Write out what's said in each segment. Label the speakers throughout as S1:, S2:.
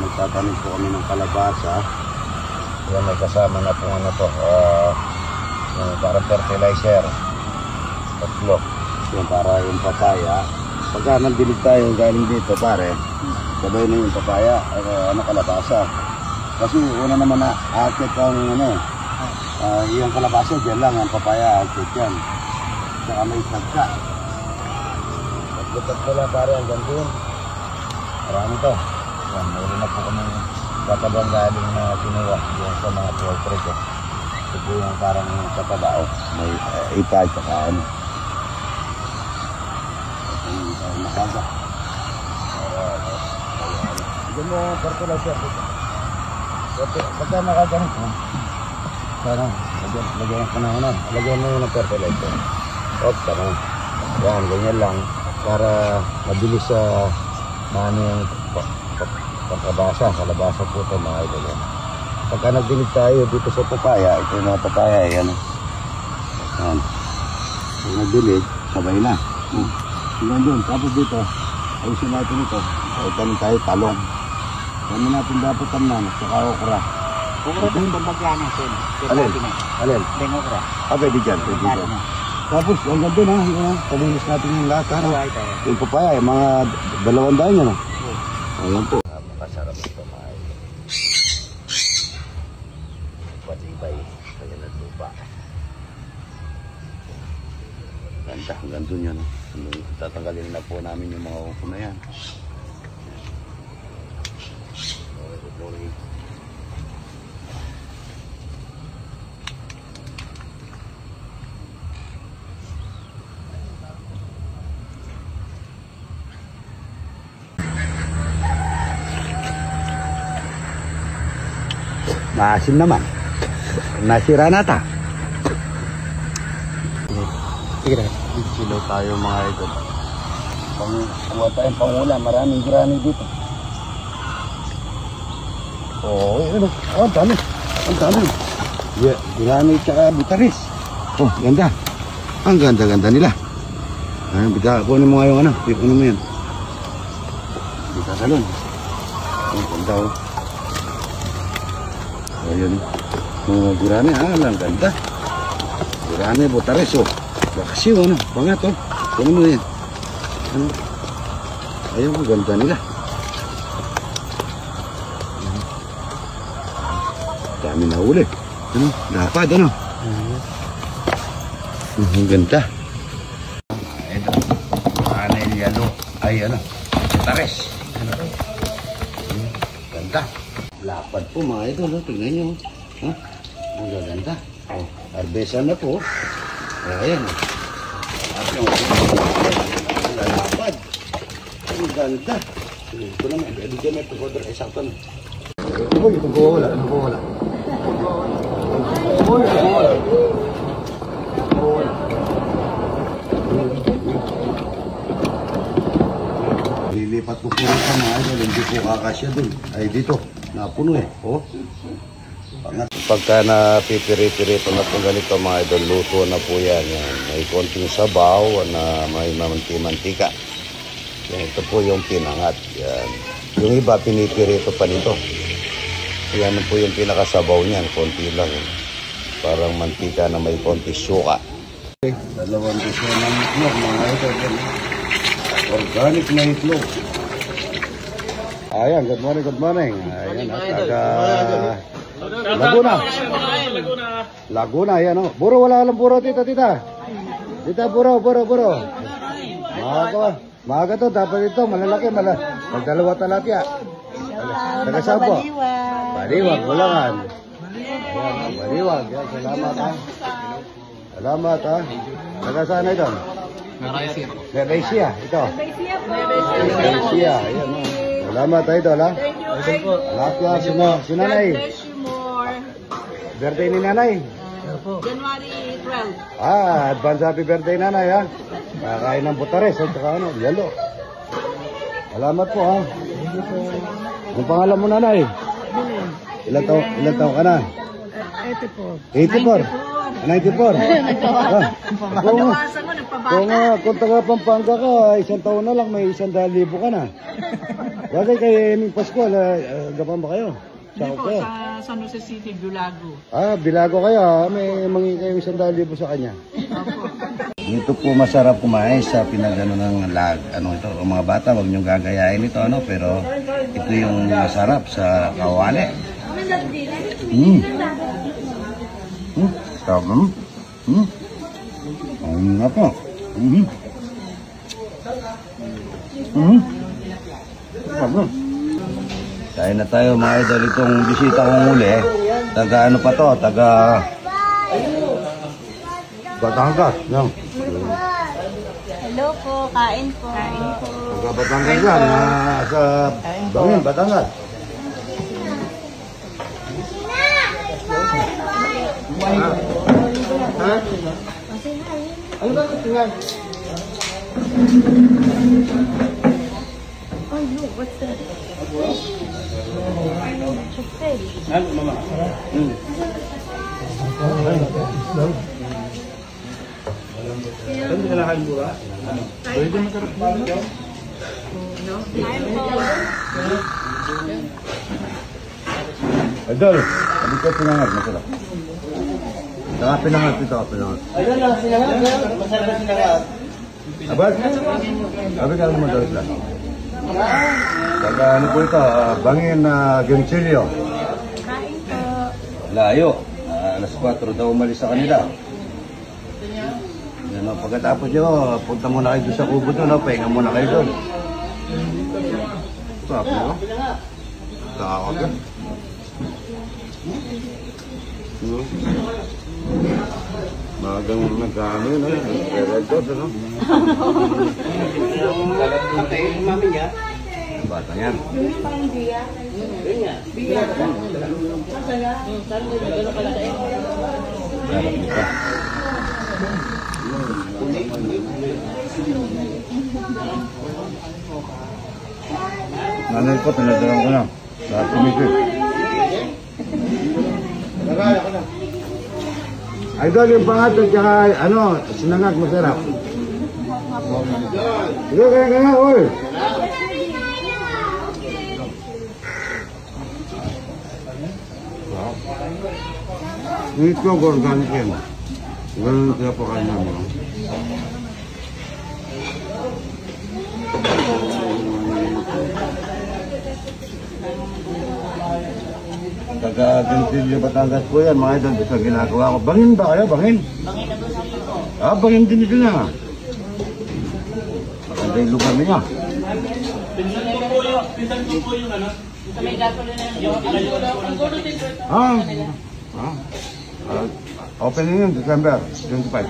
S1: nagtatanim po kami ng kalabasa. Yan, may kasama na po ano to, yung parang fertilizer. Tatlo. Yan, para yung papaya. Pagka nagdilig tayo galing dito, pare, sabay na yung papaya, kalabasa. Kasi una naman na akit ang yung kalabasa, dyan lang, ang papaya, akit yan. Saka may sagka. Tatlo lang, pare, hanggang doon. Marami to. Yan, mayroon na po kami katabang galing na kinuha yung sa mga poultry ko. Ito po yung parang katabao. May ipad saka ano. Ito yung makasa. Diyan mo fertilizer dito. Pagka nakaganon ko, parang lagyan ka na ano. Lagyan mo yung fertilizer. Tama. Yan, ganyan lang. Para mabilis sa maano yung kalabasa po ito mga idol. Pagka nagdilig tayo dito sa papaya, ito yung mga papaya, yan. Yan. Pag nagdilig, sabay na. Hanggang doon, tapos dito, ayusin natin ito. Tanim tayo talong. Kami natin dapat tamnan, saka okra.
S2: Okra din pambagyanan, Sen.
S1: Alin? Alin?
S2: Din okra.
S1: Pwede dyan, pwede dyan. Tapos hanggang doon ha, palinis natin yung lahat ha. Yung papaya, yung mga 200 yan ha. Ayan po. Makasarap ito mga ito. Patibay, kaya naglupa. Ganda, hanggang doon yan. Tatanggalin na po namin yung mga upo na yan. Sorry. Maasim naman. Nasira na ta. Sige na. Silaw tayo mga idol. Kuha tayong pangulam. Maraming granny dito. Oh, ano? Oh, dami. Ang dami. Yeah, granny tsaka butaris. Oh, ganda. Ang ganda-ganda nila. Ayun, bita. Kunin mo nga yung ano. Kunin mo yan. Bita salon. Ang ganda oh. Ayun, mga gurane, ang ganda. Gurane, butares, oh. Bakasiw, ano, pangat, oh. Kunin mo yan. Ano? Ayun, ang ganda nila. Dami na uli. Ano, lapad, ano. Ang ganda. Ito, gurane, yalo. Ay, ano, butares. Ganda. Lapad po mga ito, no? Tingnan nyo. Ha? Ang gaganda. Oh, arbesan na po. Ayan. Lapad. Ang ganda. Ito naman. Bigyan mo ito. Order isang ton. Uy, ito po wala. Ito po wala. Uy, ito po wala. Lilipat ko po ito mga idol. Hindi po kakasya dun. Ay dito. Napuno eh. Oh. Pagka napipiri-pirito na po ganito mga idol, luto na po yan. May konting sabaw na may mantika. Yan, ito po yung pinangat. Yan. Yung iba pinipirito pa nito. Yan po yung pinakasabaw niyan. Konti lang. Parang mantika na may konti suka. Okay. 2 piso ng itlog mga idol. Organic na itlog. Ayan, good morning, good morning. Ayan, taga Laguna. Laguna, ayan o. Buro, wala lang buro, tita. Tita, buro. Maaga to, dapat ito, malalaki, magdalawa talapya. Taga saan po? Baliwag, Bulangan. Ayan, Baliwag. Yan, salamat ha. Salamat ha. Taga saan na ito? Nevesia, ito. Nevesia, ayan o. Salamat tayo doon, ha? Salamat po. Si nanay. Birthday ni nanay.
S2: January 12.
S1: Advance happy birthday nanay, ha? Kakain ng butares, at saka ano, yelo. Salamat po, ha? Anong pangalan mo nanay? Ilan taon ka na?
S2: 84.
S1: 84? 94.
S2: Nabawasan mo, nagpabata.
S1: Kung taga Pampanga ka, isang taon na lang, may 100,000 ka na. Bagay kay Eming Pascual, gapan ba kayo?
S2: Hindi po, sa San Jose City, Bulago.
S1: Bilago kayo, may mangi kayo 100,000 sa kanya.
S2: Opo.
S1: Dito po masarap kumain sa pinagano ng ito, o mga bata, wag niyong gagayain ito, pero ito yung masarap sa kawali. Sarap naman. Ang nga po. Sarap na. Kain na tayo mga idol, itong bisita kong uli. Taga ano pa to, taga Batangas. Yan.
S3: Hello po, kain po.
S1: Taga Batangas yan, sa Bangin, Batangas. Ano ba ito nga?
S3: Oh look, what's that? Fish.
S1: Ano, mama? Ano ka nakain mo ba? Pwede makarap mo ba?
S3: Kain po.
S1: Idol, hindi ko pinangat, masarap. Saka pinangat ito, pinangat.
S4: Ayun lang, sinangat. Masarap na sinangat.
S1: Abad? Sabi ka naman dalit lang. Saka ano po ito, Bangin Ganchillo.
S3: Kain po.
S1: Layo. Alas 4 daw umalis sa kanila. Yan, pagkatapos nyo, punta muna kayo doon sa kubo doon, pahinga muna kayo doon. Sabi mo? Takot ka. Magang nagkano yun, Red Dot, ano?
S4: Patay yung mami niya.
S1: Bata yan. Harap nito. Nanay ko, tinadalang ko na. Lahat tumisip. Idol, yung pangat at saka, sinangag, masarap. Sige, kaya, oy. Ito, organic yan. Ganun kaya po kayo namin. Taga Gantillo, Batangas po yan, mga idol, sa ginagawa ko. Bangin ba kayo? Bangin? Bangin din ito na. Maganda yung lugar niya.
S4: Pinsan ko po yung ano?
S3: Sa may gasolina yung
S1: Opening yun, December 25.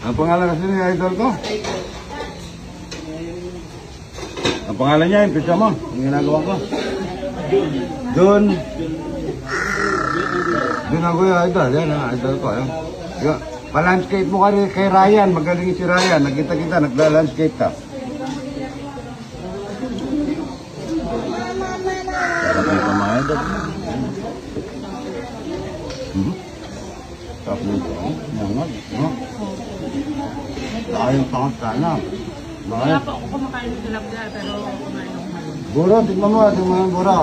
S1: Ang pangalan kasi ni idol ko? Ang pangalan niya, yung pizza mo, yung ginagawa ko. Doon ako yung idol, yan ang idol ko. Pa-landscape mo kay Ryan, magaling si Ryan, nagkita-kita, nagla-landscape ka. Sarap nito mga idol. Sarap nito, mangag, no? Saka yung pangat-kana.
S2: Wala po ako kumakain ng tilapia, pero kumain ako ngayon.
S1: Buro, tignan mo yung buro.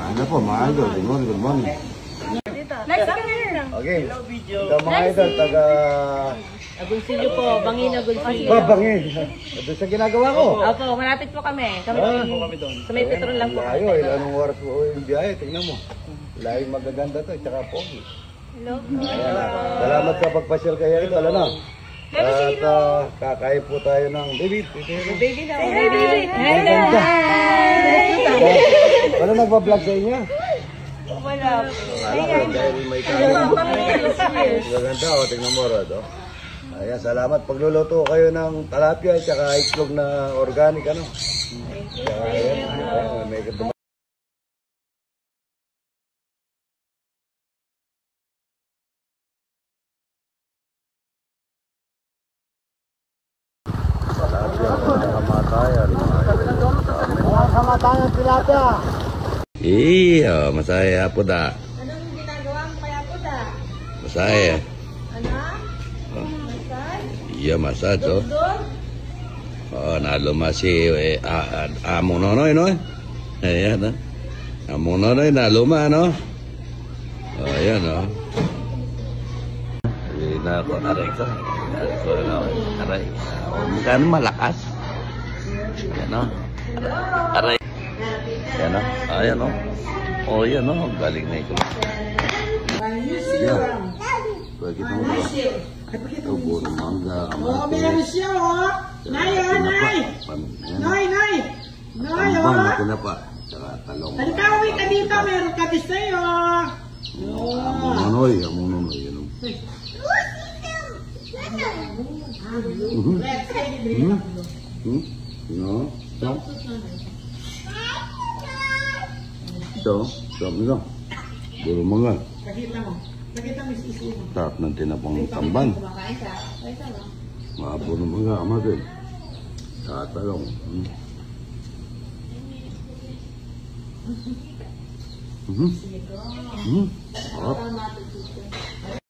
S1: Ano po, mga idol, good morning.
S3: Next, come here.
S1: Okay. Ito mga idol, taga...
S3: Agoncillo po, Bangin Agoncillo.
S1: Bangin. Ito sa ginagawa ko.
S3: Opo, malapit po kami. Sa may Petron lang po.
S1: Layo, anong oras po yung biyahe, tignan mo. Layo magaganda to, tsaka pogi.
S3: Hello.
S1: Ayan, salamat sa pagpasyal kayo ito, alam na. At kakain po tayo ng baby.
S3: Baby na. Baby.
S1: Ano nagpa-vlog sa inyo?
S3: Wala po.
S1: Dahil may kain. Maganda o, tingnan mo Rod. Ayan, salamat. Pagluluto kayo ng talapia at saka itlog na organic, ano? Ayan, may kamatayan. Kamatayan tilapia. Iya, masaya po da.
S3: Anong ginagawa mo kaya po da?
S1: Masaya.
S3: Ano?
S1: Oh.
S3: Massage?
S1: Iya, massage oh.
S3: Doon?
S1: Oh, naluma si amo nonoy, no? Ayan, ah. Amo nonoy, naluma, no? Oh, ayan, oh. Sabi na ako, aray ko. Aray ko na ako. Aray. Magkano malakas? Ayan, oh. Aray. Ayan, oh. Ayan, oh. Oh, ayan, oh. Galing na ito. Ayan. Bakit mo ba? Ito, buong mangga,
S2: Oh,
S1: kamate.
S2: meron siya, oh. Nay, oh, nay. Nay, nay. Nay,
S1: Tambang na
S2: oh.
S1: tinapa. Tsaka talong.
S2: Halika, uwi ka dito. Meron ka din sa'yo.
S1: Amo nonoy, amo nonoy. Yan, oh. No? So, ito. Buro mga.
S2: Nakita mo. Nakita mo yung sisi mo.
S1: Sarap ng tinapang tambang.
S3: Kumakain ka? Pwede mo.
S1: Mga buro mga, amatin. Tsaka talong. Sarap.